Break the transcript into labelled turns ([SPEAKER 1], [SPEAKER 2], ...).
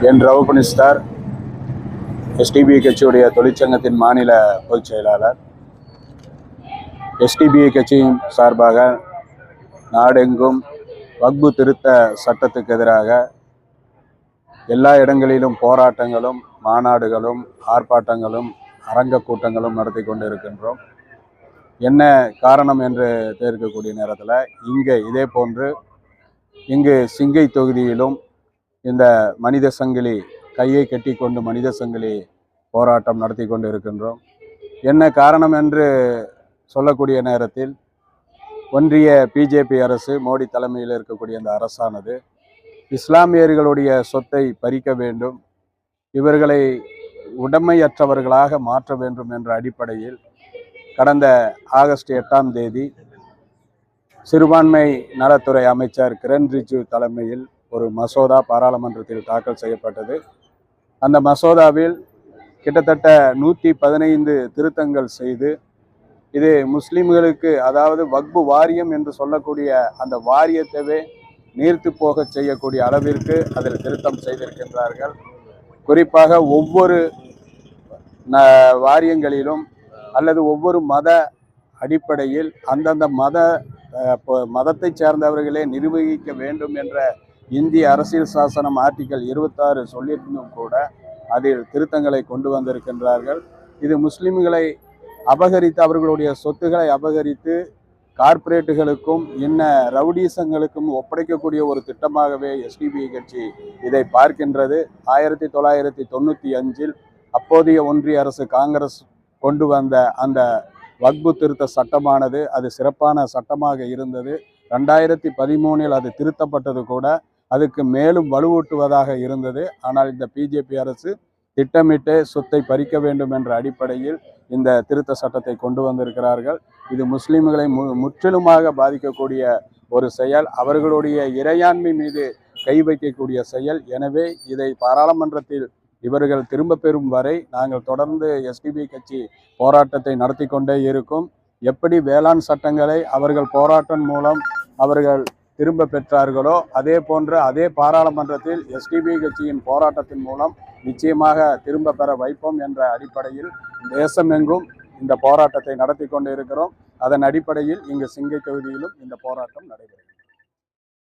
[SPEAKER 1] என் ரவுபனிஸ்தார் SDPI கட்சியுடைய தொழிற்சங்கத்தின் மாநில பொதுச் செயலாளர். எஸ்டிபிஐ கட்சியின் சார்பாக நாடெங்கும் வக்பு திருத்த சட்டத்துக்கு எதிராக எல்லா இடங்களிலும் போராட்டங்களும், மாநாடுகளும், ஆர்ப்பாட்டங்களும், அரங்க கூட்டங்களும் நடத்தி கொண்டு இருக்கின்றோம். என்ன காரணம் என்று தெரிவிக்கக்கூடிய நேரத்தில் இதே போன்று இங்கு சிங்கை தொகுதியிலும் இந்த மனித சங்கிலி கையை கட்டி கொண்டு மனித சங்கிலி போராட்டம் நடத்தி கொண்டு இருக்கின்றோம். என்ன காரணம் என்று சொல்லக்கூடிய நேரத்தில் ஒன்றிய பிஜேபி அரசு, மோடி தலைமையில் இருக்கக்கூடிய அந்த அரசானது இஸ்லாமியர்களுடைய சொத்தை பறிக்க வேண்டும், இவர்களை உடைமையற்றவர்களாக மாற்ற வேண்டும் என்ற அடிப்படையில் கடந்த ஆகஸ்ட் 8ஆம் தேதி சிறுபான்மை நலத்துறை அமைச்சர் கிரண் ரிஜிஜு தலைமையில் ஒரு மசோதா பாராளுமன்றத்தில் தாக்கல் செய்யப்பட்டது. அந்த மசோதாவில் கிட்டத்தட்ட 115 திருத்தங்கள் செய்து இது முஸ்லிம்களுக்கு, அதாவது வக்பு வாரியம் என்று சொல்லக்கூடிய அந்த வாரியத்தையே நீர்த்து போக செய்யக்கூடிய அளவிற்கு அதில் திருத்தம் செய்திருக்கின்றார்கள். குறிப்பாக ஒவ்வொரு வாரியங்களிலும் அல்லது ஒவ்வொரு மத அடிப்படையில் அந்தந்த மதத்தை சேர்ந்தவர்களே நிர்வகிக்க வேண்டும் என்ற இந்திய அரசியல் சாசனம் ஆர்டிகல் 26 சொல்லியிருந்தும் கூட அதில் திருத்தங்களை கொண்டு வந்திருக்கின்றார்கள். இது முஸ்லிம்களை அபகரித்து, அவர்களுடைய சொத்துக்களை அபகரித்து கார்ப்பரேட்டுகளுக்கும் ரவுடிசங்களுக்கும் ஒப்படைக்கக்கூடிய ஒரு திட்டமாகவே எஸ்டிபிஐ கட்சி இதை பார்க்கின்றது. 1995 அப்போதைய ஒன்றிய அரசு காங்கிரஸ் கொண்டு வந்த அந்த வக்பு திருத்த சட்டமானது அது சிறப்பான சட்டமாக இருந்தது. 2013 அது திருத்தப்பட்டது கூட அதுக்கு மேலும் வலுவூட்டுவதாக இருந்தது. ஆனால் இந்த பிஜேபி அரசு திட்டமிட்டு சொத்தை பறிக்க வேண்டும் என்ற அடிப்படையில் இந்த திருத்த சட்டத்தை கொண்டு வந்திருக்கிறார்கள். இது முஸ்லிம்களை முற்றிலுமாக பாதிக்கக்கூடிய ஒரு செயல், அவர்களுடைய இறையாண்மை மீது கை வைக்கக்கூடிய செயல். எனவே இதை பாராளுமன்றத்தில் இவர்கள் திரும்ப பெறும் வரை நாங்கள் தொடர்ந்து எஸ்டிபிஐ கட்சி போராட்டத்தை நடத்தி கொண்டே இருக்கும். எப்படி வேளாண் சட்டங்களை அவர்கள் போராட்டம் மூலம் அவர்கள் திரும்ப பெற்றார்களோ அதே போன்று அதே பாராளுமன்றத்தில் எஸ்டிபிஐ கட்சியின் போராட்டத்தின் மூலம் நிச்சயமாக திரும்ப பெற வைப்போம் என்ற அடிப்படையில் தேசமெங்கும் இந்த போராட்டத்தை நடத்தி கொண்டு இருக்கிறோம். அதன் அடிப்படையில் இங்கு சிங்கை தொகுதியிலும் இந்த போராட்டம் நடைபெறும்.